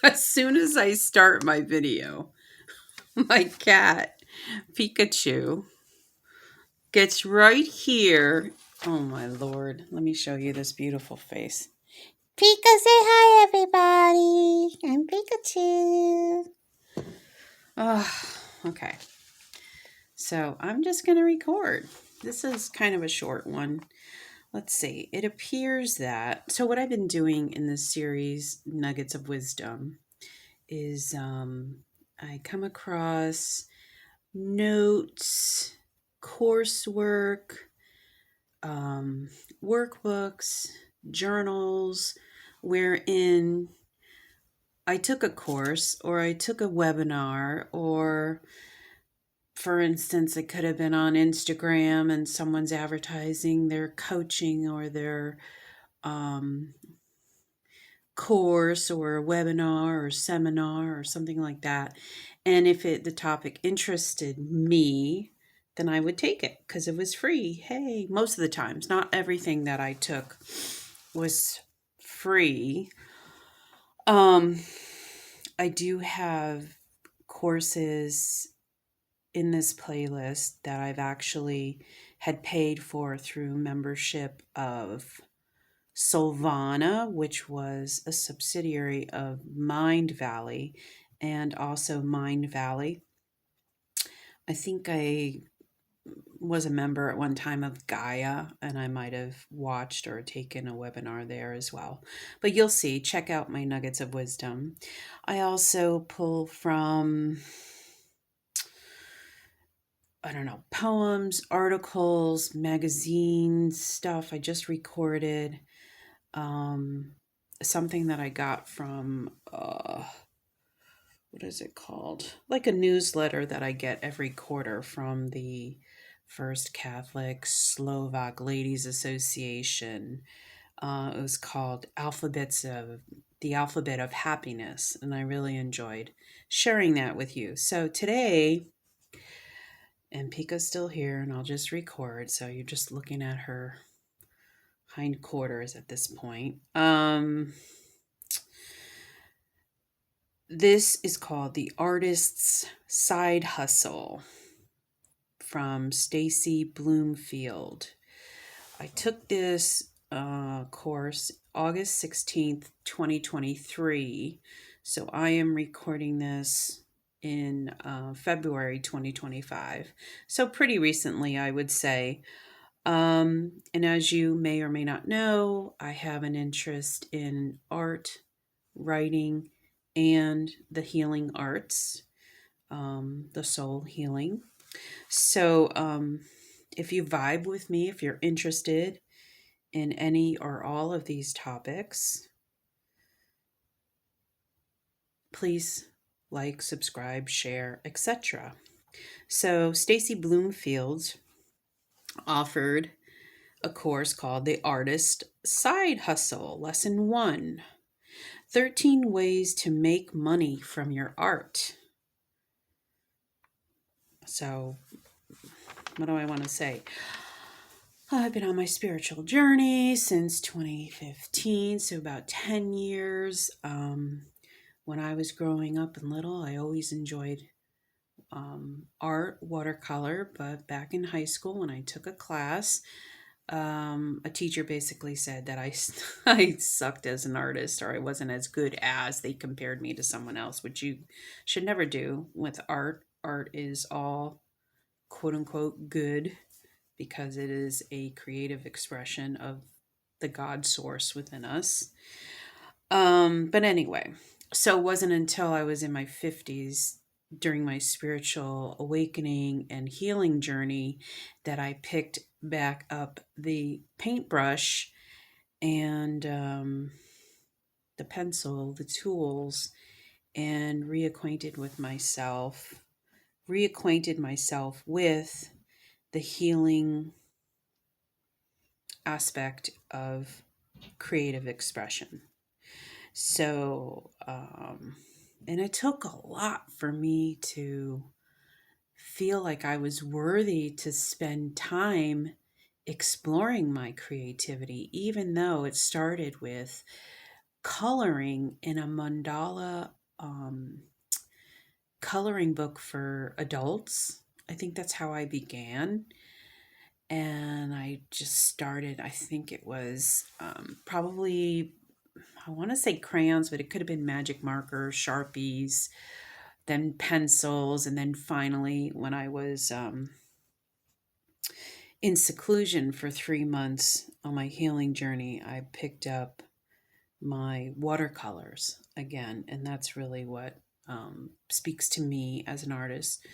As soon as I start my video, my cat, Pikachu, gets right here. Oh my lord. Let me show you this beautiful face. Pika, say hi, everybody. I'm Pikachu. Okay. So I'm just going to record. This is kind of a short one. Let's see. It appears that. So, what I've been doing in this series, Nuggets of Wisdom, is I come across notes, coursework, um, workbooks, journals, wherein I took a course or I took a webinar, or for instance, it could have been on Instagram and someone's advertising their coaching or their um, course or a webinar or seminar or something like that. And if the topic interested me, then I would take it because it was free. Hey, most of the times, not everything that I took was free. Um, I do have courses in this playlist that I've actually had paid for through membership of Solvana, which was a subsidiary of Mind Valley, and also Mind Valley. I think I was a member at one time of Gaia, and I might have watched or taken a webinar there as well. But you'll see, check out my Nuggets of Wisdom. I also pull from, I don't know, poems, articles, magazines, stuff I just recorded. Something that I got from, what is it called? Like a newsletter that I get every quarter from the First Catholic Slovak Ladies Association. It was called The Alphabet of Happiness, and I really enjoyed sharing that with you. So today, and Pika's still here, and I'll just record. So you're just looking at her hindquarters at this point. This is called The Artist's Side Hustle from Stacie Bloomfield. I took this course August 16th, 2023. So I am recording this in February 2025. So pretty recently, I would say. And as you may or may not know, I have an interest in art, writing, and the healing arts, the soul healing. So, if you vibe with me, if you're interested in any or all of these topics, please like, subscribe, share, etc. So, Stacie Bloomfield offered a course called The Artist Side Hustle, Lesson 1, 13 Ways to Make Money from Your Art. So, what do I want to say? I've been on my spiritual journey since 2015, so about 10 years. When I was growing up and little, I always enjoyed art, watercolor, but back in high school when I took a class, a teacher basically said that I sucked as an artist, or I wasn't as good as. They compared me to someone else, which you should never do with art. Art is all quote unquote good because it is a creative expression of the God source within us. But anyway, so it wasn't until I was in my 50s during my spiritual awakening and healing journey that I picked back up the paintbrush and the pencil, the tools, and reacquainted myself with the healing aspect of creative expression. So, and it took a lot for me to feel like I was worthy to spend time exploring my creativity, even though it started with coloring in a mandala coloring book for adults. I think that's how I began. And I just started, I think it was probably, I want to say crayons, but it could have been magic markers, Sharpies, then pencils. And then finally, when I was in seclusion for 3 months on my healing journey, I picked up my watercolors again. And that's really what speaks to me as an artist.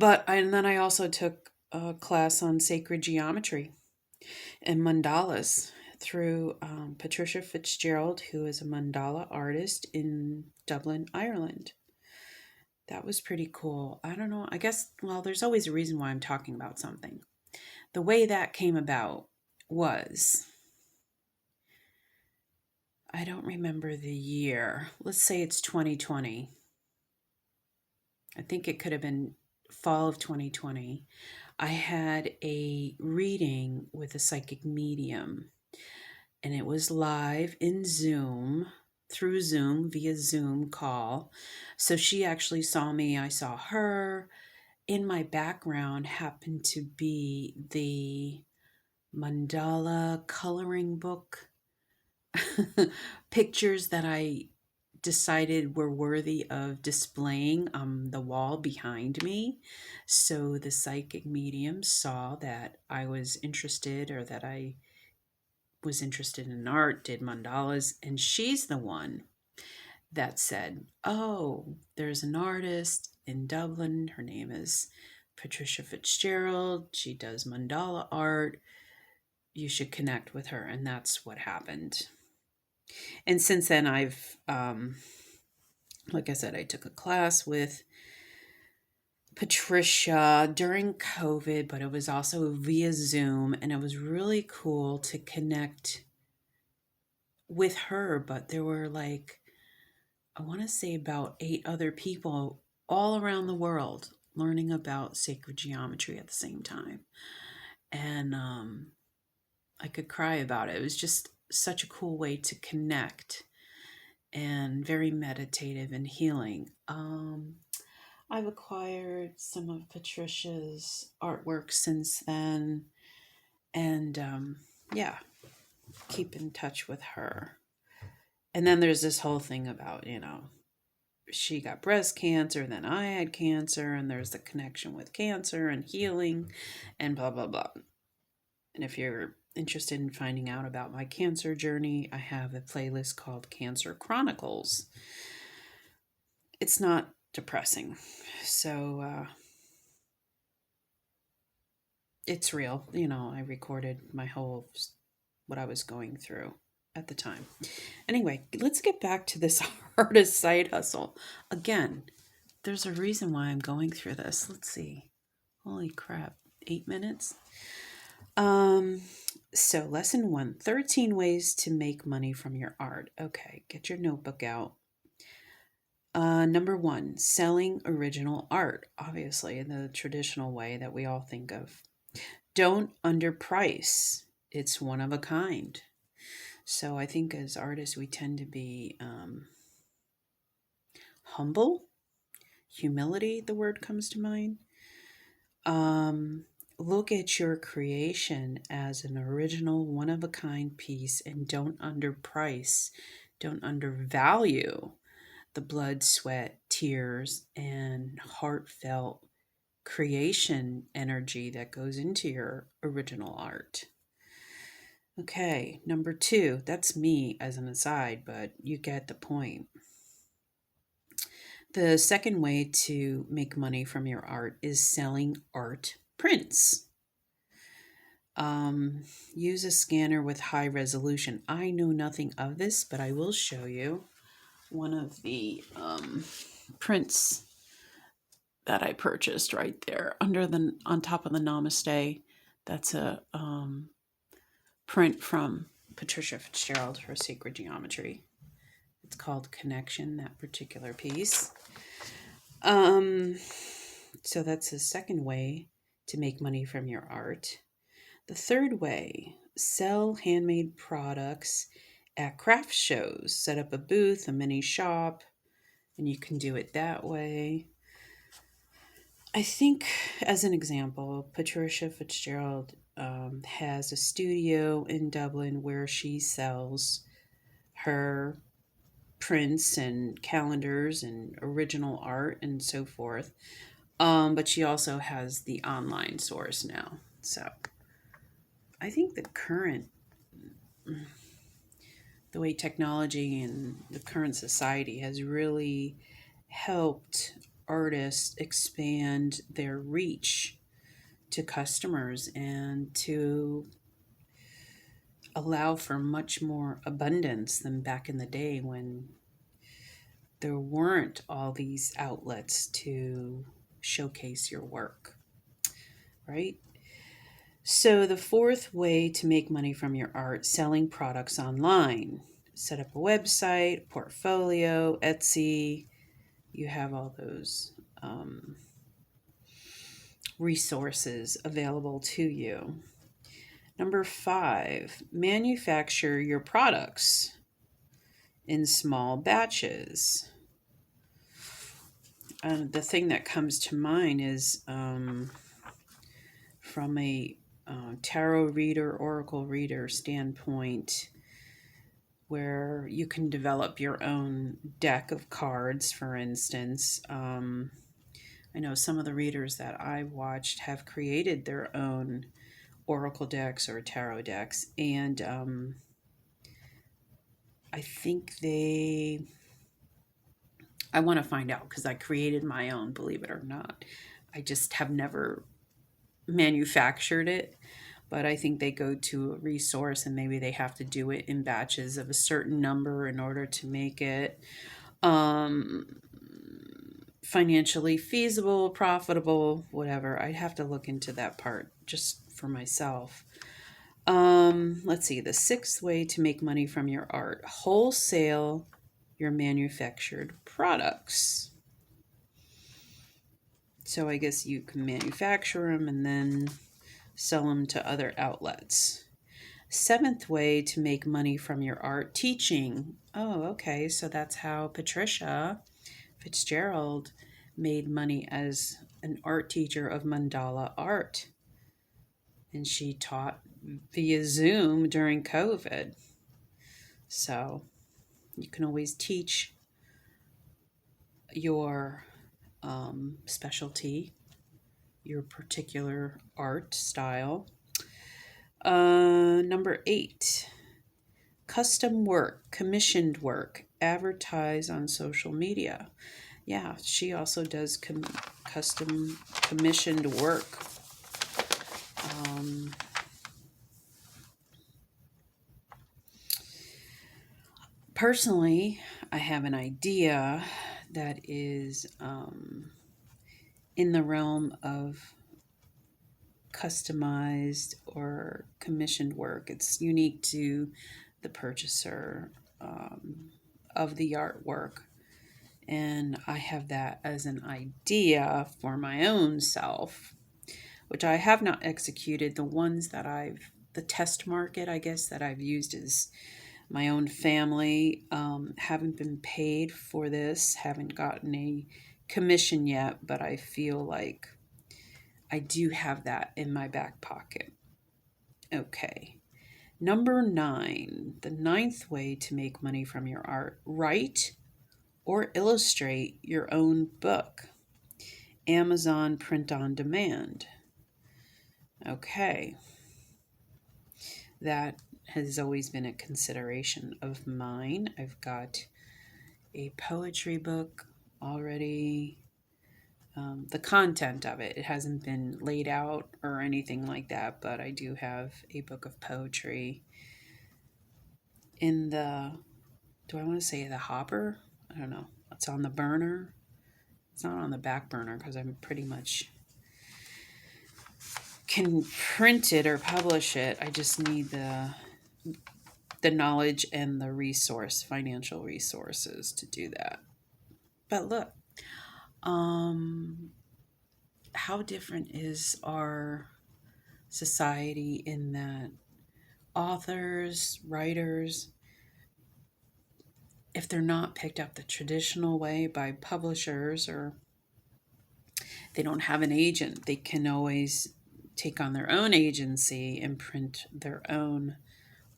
And then I also took a class on sacred geometry and mandalas through Patricia Fitzgerald, who is a mandala artist in Dublin, Ireland. That was pretty cool. I don't know. I guess, well, there's always a reason why I'm talking about something. The way that came about was, I don't remember the year. Let's say it's 2020. I think it could have been fall of 2020. I had a reading with a psychic medium, and it was live in Zoom, through Zoom, via Zoom call. So she actually saw me, I saw her. In my background happened to be the mandala coloring book pictures that I decided were worthy of displaying on the wall behind me. So the psychic medium saw that I was interested, or that I was interested in art, did mandalas, and she's the one that said, "Oh, there's an artist in Dublin. Her name is Patricia Fitzgerald. She does mandala art. You should connect with her." And that's what happened. And since then, I've, like I said, I took a class with Patricia during COVID, but it was also via Zoom, and it was really cool to connect with her. But there were like, I want to say about 8 other people all around the world learning about sacred geometry at the same time. And I could cry about it. It was just such a cool way to connect, and very meditative and healing. I've acquired some of Patricia's artwork since then, and yeah, keep in touch with her. And then there's this whole thing about, she got breast cancer, then I had cancer, and there's the connection with cancer and healing, and blah, blah, blah. And if you're interested in finding out about my cancer journey, I have a playlist called Cancer Chronicles. It's not depressing. So it's real. I recorded what I was going through at the time. Anyway, let's get back to this artist side hustle. Again, there's a reason why I'm going through this. Let's see. Holy crap. 8 minutes? So lesson 1, 13 ways to make money from your art. Okay, get your notebook out. Number 1, selling original art, obviously in the traditional way that we all think of. Don't underprice. It's one of a kind. So I think as artists, we tend to be humble. Humility, the word comes to mind. Look at your creation as an original, one-of-a-kind piece, and don't underprice, don't undervalue the blood, sweat, tears, and heartfelt creation energy that goes into your original art. Okay, number 2, that's me as an aside, but you get the point. The second way to make money from your art is selling art prints. Use a scanner with high resolution. I know nothing of this, but I will show you one of the prints that I purchased right there on top of the Namaste. That's a print from Patricia Fitzgerald, her Sacred Geometry. It's called Connection, that particular piece. So that's the second way to make money from your art. The third way, sell handmade products at craft shows, set up a booth, a mini shop, and you can do it that way. I think, as an example, Patricia Fitzgerald has a studio in Dublin where she sells her prints and calendars and original art and so forth. But she also has the online source now. So I think the way technology and the current society has really helped artists expand their reach to customers and to allow for much more abundance than back in the day when there weren't all these outlets to showcase your work, right? So, the fourth way to make money from your art, selling products online. Set up a website, portfolio, Etsy. You have all those resources available to you. Number 5, manufacture your products in small batches. The thing that comes to mind is from a tarot reader, oracle reader standpoint, where you can develop your own deck of cards, for instance. I know some of the readers that I've watched have created their own oracle decks or tarot decks, and I think I want to find out because I created my own, believe it or not. I just have never manufactured it, but I think they go to a resource and maybe they have to do it in batches of a certain number in order to make it um, financially feasible, profitable, whatever. I'd have to look into that part just for myself. Let's see, the sixth way to make money from your art, wholesale your manufactured products. So I guess you can manufacture them and then sell them to other outlets. Seventh way to make money from your art, teaching. Oh, okay. So that's how Patricia Fitzgerald made money as an art teacher of mandala art. And she taught via Zoom during COVID. So you can always teach your specialty, your particular art style. Number 8, custom work, commissioned work, advertise on social media. Yeah, she also does custom commissioned work. Personally, I have an idea that is in the realm of customized or commissioned work. It's unique to the purchaser of the artwork. And I have that as an idea for my own self, which I have not executed. The test market, I guess, that I've used is my own family. Haven't been paid for this, haven't gotten a commission yet, but I feel like I do have that in my back pocket. Okay. Number 9, the ninth way to make money from your art, write or illustrate your own book. Amazon print on demand. Okay. That has always been a consideration of mine. I've got a poetry book already. The content of it hasn't been laid out or anything like that, but I do have a book of poetry in do I want to say the hopper? I don't know. It's on the burner. It's not on the back burner because I'm pretty much can print it or publish it. I just need the knowledge and the financial resources to do that. But look, how different is our society in that authors, writers if they're not picked up the traditional way by publishers, or they don't have an agent, they can always take on their own agency and print their own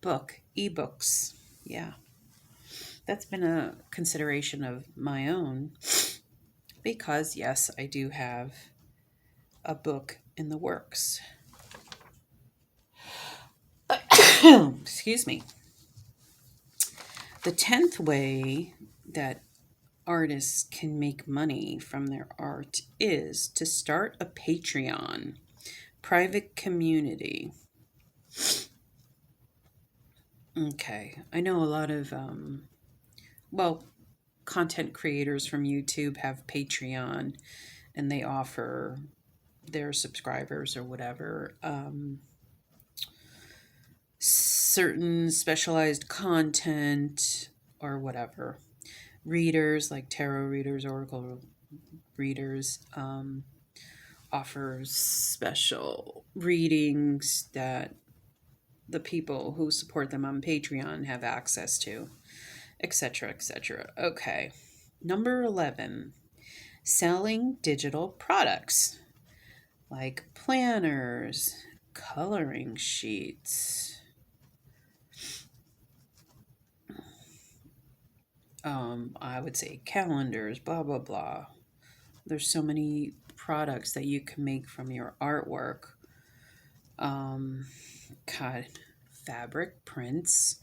ebooks. Yeah, that's been a consideration of my own, because yes, I do have a book in the works. Excuse me. The 10th way that artists can make money from their art is to start a Patreon, private community. Okay, I know a lot of, content creators from YouTube have Patreon, and they offer their subscribers or whatever certain specialized content or whatever. Readers, like tarot readers, oracle readers, offer special readings that the people who support them on Patreon have access to, etc., etc. Okay. Number 11, selling digital products like planners, coloring sheets, I would say calendars, blah, blah, blah. There's so many products that you can make from your artwork. God, fabric prints,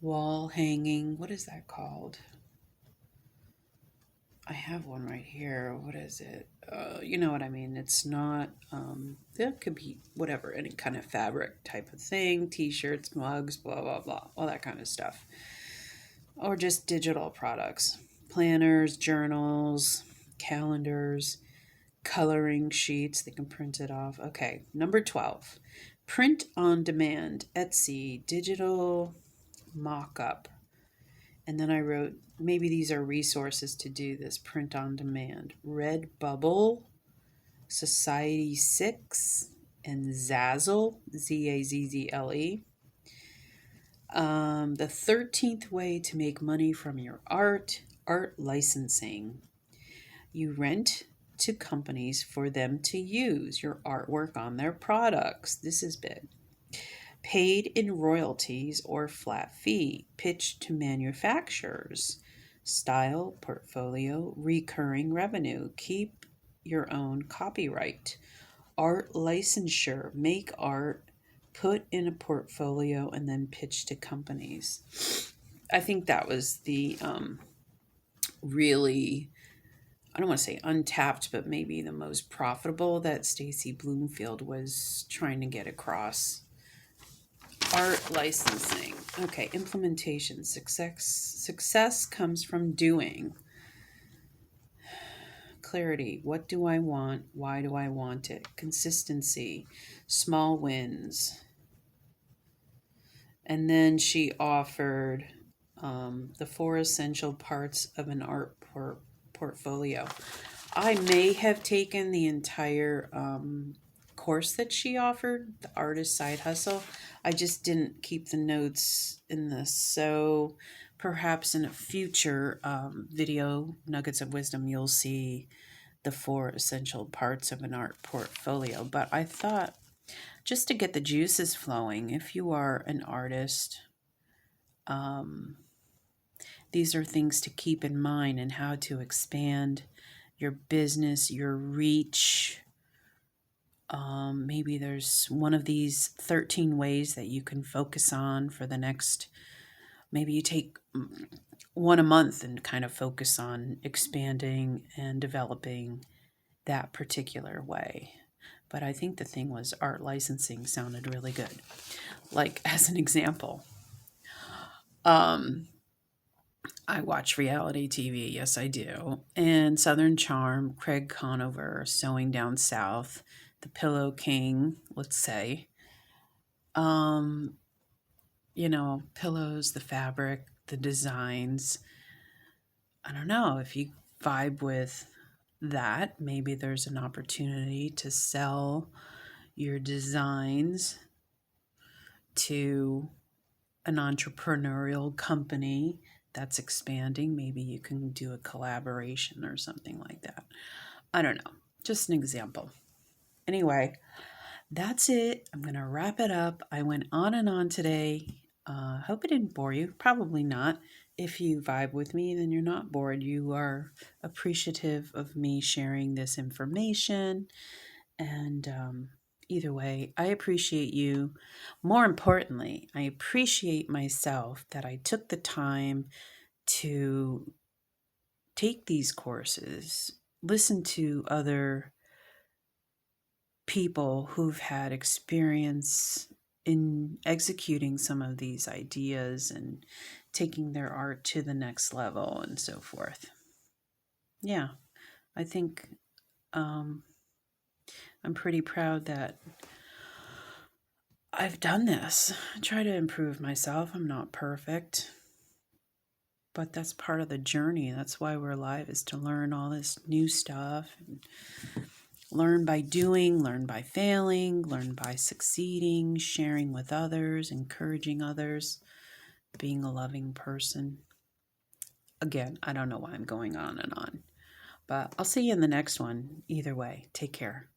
wall hanging. What is that called? I have one right here. What is it? You know what I mean? It's not, it could be whatever, any kind of fabric type of thing, t-shirts, mugs, blah, blah, blah, all that kind of stuff. Or just digital products, planners, journals, calendars, coloring sheets. They can print it off. Okay, number 12, print on demand, Etsy, digital mock-up. And then I wrote, maybe these are resources to do this print on demand. Redbubble, Society 6, and Zazzle, Zazzle. The 13th way to make money from your art licensing. You rent to companies for them to use your artwork on their products. This is big. Paid in royalties or flat fee, pitched to manufacturers. Style, portfolio, recurring revenue. Keep your own copyright. Art licensure, make art, put in a portfolio, and then pitch to companies. I think that was the really, I don't want to say untapped, but maybe the most profitable that Stacie Bloomfield was trying to get across. Art licensing. Okay, implementation. Success comes from doing. Clarity. What do I want? Why do I want it? Consistency. Small wins. And then she offered the 4 essential parts of an art portfolio. I may have taken the entire course that she offered, the Artist Side Hustle. I just didn't keep the notes in this. So perhaps in a future video, Nuggets of Wisdom, you'll see the 4 essential parts of an art portfolio. But I thought, just to get the juices flowing, if you are an artist, these are things to keep in mind, and how to expand your business, your reach. Maybe there's one of these 13 ways that you can focus on for the next, maybe you take one a month and kind of focus on expanding and developing that particular way. But I think the thing was art licensing sounded really good. Like, as an example, I watch reality TV. Yes, I do. And Southern Charm, Craig Conover, Sewing Down South, The Pillow King, let's say. Pillows, the fabric, the designs. I don't know, if you vibe with that, maybe there's an opportunity to sell your designs to an entrepreneurial company that's expanding. Maybe you can do a collaboration or something like that. I don't know. Just an example. Anyway, that's it. I'm going to wrap it up. I went on and on today. Hope it didn't bore you. Probably not. If you vibe with me, then you're not bored. You are appreciative of me sharing this information. And either way, I appreciate you. More importantly, I appreciate myself that I took the time to take these courses, listen to other people who've had experience in executing some of these ideas and taking their art to the next level and so forth. Yeah, I think I'm pretty proud that I've done this. I try to improve myself. I'm not perfect, but that's part of the journey. That's why we're alive, is to learn all this new stuff and learn by doing, learn by failing, learn by succeeding, sharing with others, encouraging others, being a loving person. Again, I don't know why I'm going on and on, but I'll see you in the next one. Either way, take care.